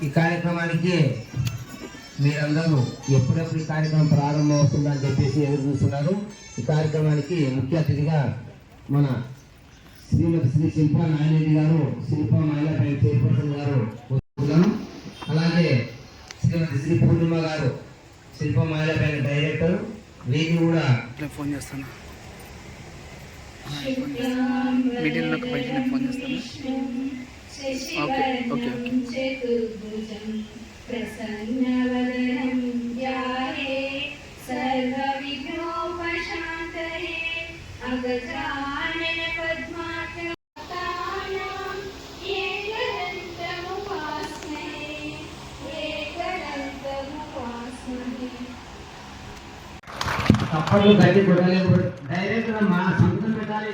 ఈ కార్యక్రమానికి మీరందరూ ఎప్పుడెప్పుడు ఈ కార్యక్రమం ప్రారంభం అవుతుందని చెప్పేసి ఎదురు చూస్తున్నారు. ఈ కార్యక్రమానికి ముఖ్య అతిథిగా మన శ్రీమతి శ్రీ శిల్పా నాయరెడ్డి గారు, శిల్పా మహిళా బ్యాంక్ చైర్పర్సన్ గారు వస్తున్నాను. అలాగే శ్రీమతి శ్రీ పూర్ణిమ గారు, శిల్పా మహిళా బ్యాంక్ డైరెక్టర్. వీరికి కూడా ఫోన్ చేస్తాను, మీటింగ్లోకి బయట ఫోన్ చేస్తాను. Okay okay okay. తప్పట్లు గట్టి కొట్టలేదు, డైరెక్ట్ మా సంస్థ పెట్టాలి.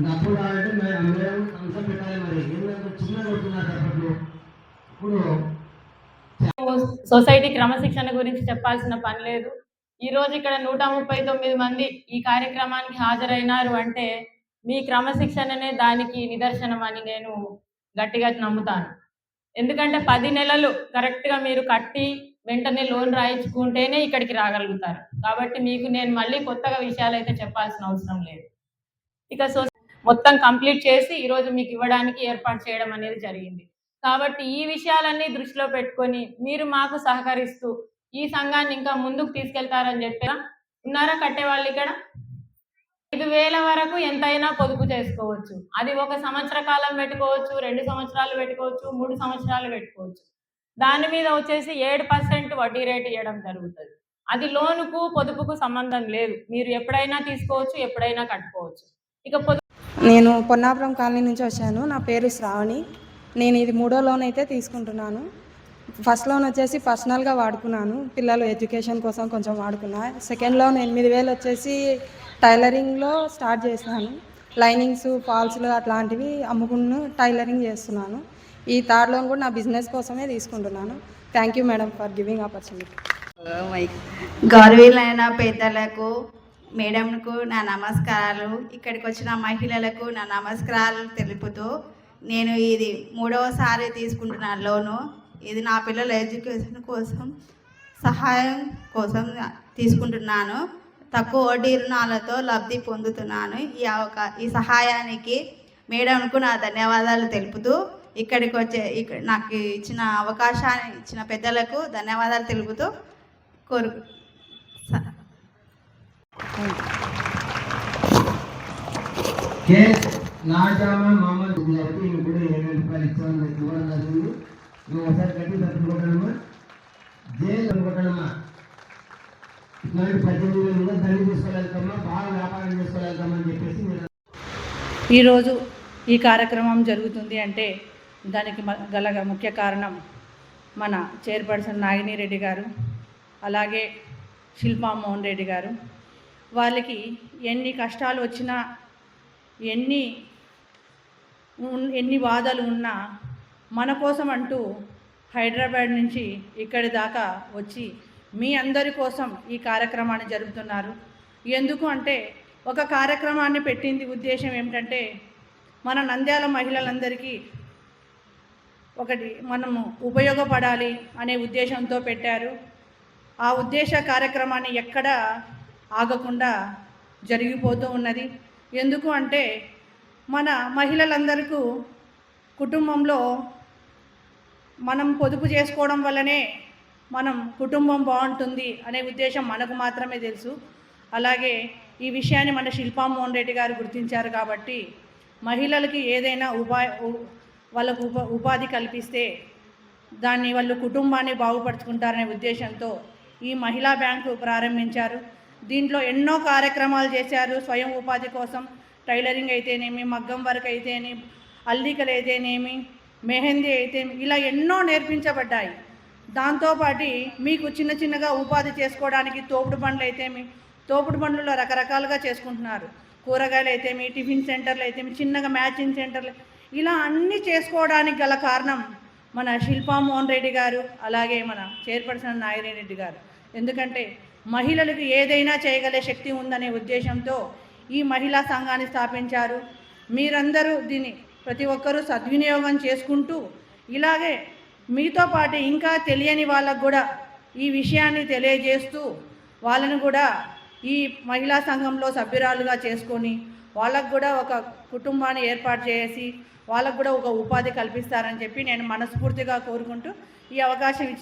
తప్పుడు కావాలంటే మేడం సంస్థ పెట్టాలి. మరి ఎందుకంటే చిన్న కొడుతున్నారు తప్పట్లు. ఇప్పుడు సొసైటీ క్రమశిక్షణ గురించి చెప్పాల్సిన పని లేదు. ఈరోజు ఇక్కడ 139 మంది ఈ కార్యక్రమానికి హాజరైనారు అంటే మీ క్రమశిక్షణనే దానికి నిదర్శనం అని నేను గట్టిగా నమ్ముతాను. ఎందుకంటే 10 నెలలు కరెక్ట్గా మీరు కట్టి వెంటనే లోన్ రాయించుకుంటేనే ఇక్కడికి రాగలుగుతారు. కాబట్టి మీకు నేను మళ్ళీ కొత్తగా విషయాలు అయితే చెప్పాల్సిన అవసరం లేదు. ఇక మొత్తం కంప్లీట్ చేసి ఈరోజు మీకు ఇవ్వడానికి ఏర్పాటు చేయడం అనేది జరిగింది. కాబట్టి ఈ విషయాలన్నీ దృష్టిలో పెట్టుకొని మీరు మాకు సహకరిస్తూ ఈ సంఘాన్ని ఇంకా ముందుకు తీసుకెళ్తారని చెప్పారా ఉన్నారా కట్టేవాళ్ళు ఇక్కడ 5,000 వరకు ఎంతైనా పొదుపు చేసుకోవచ్చు. అది 1 సంవత్సర కాలం పెట్టుకోవచ్చు, 2 సంవత్సరాలు పెట్టుకోవచ్చు, 3 సంవత్సరాలు పెట్టుకోవచ్చు. దాని మీద వచ్చేసి 7% వడ్డీ రేటు ఇవ్వడం జరుగుతుంది. అది లోనుకు పొదుపుకు సంబంధం లేదు. మీరు ఎప్పుడైనా తీసుకోవచ్చు, ఎప్పుడైనా కట్టుకోవచ్చు. ఇక నేను పొన్నాపురం కాలనీ నుంచి వచ్చాను. నా పేరు శ్రావణి. నేను ఇది 3వ లోన్ అయితే తీసుకుంటున్నాను. ఫస్ట్ లోన్ వచ్చేసి పర్సనల్గా వాడుకున్నాను, పిల్లలు ఎడ్యుకేషన్ కోసం కొంచెం వాడుకున్నా. సెకండ్ లోన్ 8,000 వచ్చేసి టైలరింగ్లో స్టార్ట్ చేశాను. లైనింగ్స్, ఫాల్స్లు అట్లాంటివి అమ్ముకుని టైలరింగ్ చేస్తున్నాను. ఈ థర్డ్ లోన్ కూడా నా బిజినెస్ కోసమే తీసుకుంటున్నాను. Thank you madam for giving opportunity. గౌరవీలైన పెద్దలకు, మేడంకు నా నమస్కారాలు. ఇక్కడికి వచ్చిన మహిళలకు నా నమస్కారాలు తెలుపుతూ, నేను ఇది 3వసారి తీసుకుంటున్నాను లోను. ఇది నా పిల్లల ఎడ్యుకేషన్ కోసం సహాయం కోసం తీసుకుంటున్నాను. తక్కువ వడ్డీ రుణాలతో లబ్ధి పొందుతున్నాను. ఈ సహాయానికి మేడంకు నా ధన్యవాదాలు తెలుపుతూ, ఇక్కడికి నాకు ఇచ్చిన అవకాశాన్ని ఇచ్చిన పెద్దలకు ధన్యవాదాలు తెలుపుతూ ఈరోజు ఈ కార్యక్రమం జరుగుతుంది అంటే దానికి గల ముఖ్య కారణం మన చైర్పర్సన్ నాగిని రెడ్డి గారు, అలాగే శిల్పా మోహన్ రెడ్డి గారు. వాళ్ళకి ఎన్ని కష్టాలు వచ్చినా, ఎన్ని బాధలు ఉన్నా మన కోసం అంటూ హైదరాబాద్ నుంచి ఇక్కడి దాకా వచ్చి మీ అందరి కోసం ఈ కార్యక్రమాన్ని జరుపుతున్నారు. ఎందుకు అంటే ఒక కార్యక్రమాన్ని పెట్టింది ఉద్దేశం ఏమిటంటే మన నంద్యాల మహిళలందరికీ ఒకటి మనము ఉపయోగపడాలి అనే ఉద్దేశంతో పెట్టారు. ఆ ఉద్దేశ కార్యక్రమాన్ని ఎక్కడ ఆగకుండా జరిగిపోతూ ఉన్నది. ఎందుకు అంటే మన మహిళలందరికీ కుటుంబంలో మనం పొదుపు చేసుకోవడం వల్లనే మనం కుటుంబం బాగుంటుంది అనే ఉద్దేశం మనకు మాత్రమే తెలుసు. అలాగే ఈ విషయాన్ని మన శిల్పా మోహన్ రెడ్డి గారు గుర్తించారు. కాబట్టి మహిళలకి ఏదైనా వాళ్ళకు ఉపాధి కల్పిస్తే దాన్ని వాళ్ళు కుటుంబాన్ని బాగుపరుచుకుంటారనే ఉద్దేశంతో ఈ మహిళా బ్యాంకు ప్రారంభించారు. దీంట్లో ఎన్నో కార్యక్రమాలు చేశారు. స్వయం ఉపాధి కోసం టైలరింగ్ అయితేనేమి, మగ్గం వర్క్ అయితేనేమి, అల్లికలు అయితేనేమి, మెహందీ అయితేనేమి, ఇలా ఎన్నో నేర్పించబడ్డాయి. దాంతోపాటు మీకు చిన్నగా ఉపాధి చేసుకోవడానికి తోపుడు బండ్లు అయితేమి, తోపుడు బండ్లలో రకరకాలుగా చేసుకుంటున్నారు. కూరగాయలు అయితేమి, టిఫిన్ సెంటర్లు అయితేమి, చిన్నగా మ్యాచింగ్ సెంటర్లు, ఇలా అన్నీ చేసుకోవడానికి గల కారణం మన శిల్పా మోహన్ రెడ్డి గారు, అలాగే మన చైర్పర్సన్ నాగిని రెడ్డి గారు. ఎందుకంటే మహిళలకు ఏదైనా చేయగలే శక్తి ఉందనే ఉద్దేశంతో ఈ మహిళా సంఘాన్ని స్థాపించారు. మీరందరూ దీన్ని ప్రతి ఒక్కరూ సద్వినియోగం చేసుకుంటూ ఇలాగే మీతో పాటు ఇంకా తెలియని వాళ్ళకు కూడా ఈ విషయాన్ని తెలియజేస్తూ వాళ్ళను కూడా ఈ మహిళా సంఘంలో సభ్యురాలుగా చేసుకొని వాళ్ళకు కూడా ఒక కుటుంబాన్ని ఏర్పాటు చేసి వాళ్ళకు కూడా ఒక ఉపాధి కల్పిస్తారని చెప్పి నేను మనస్ఫూర్తిగా కోరుకుంటూ ఈ అవకాశం ఇచ్చిన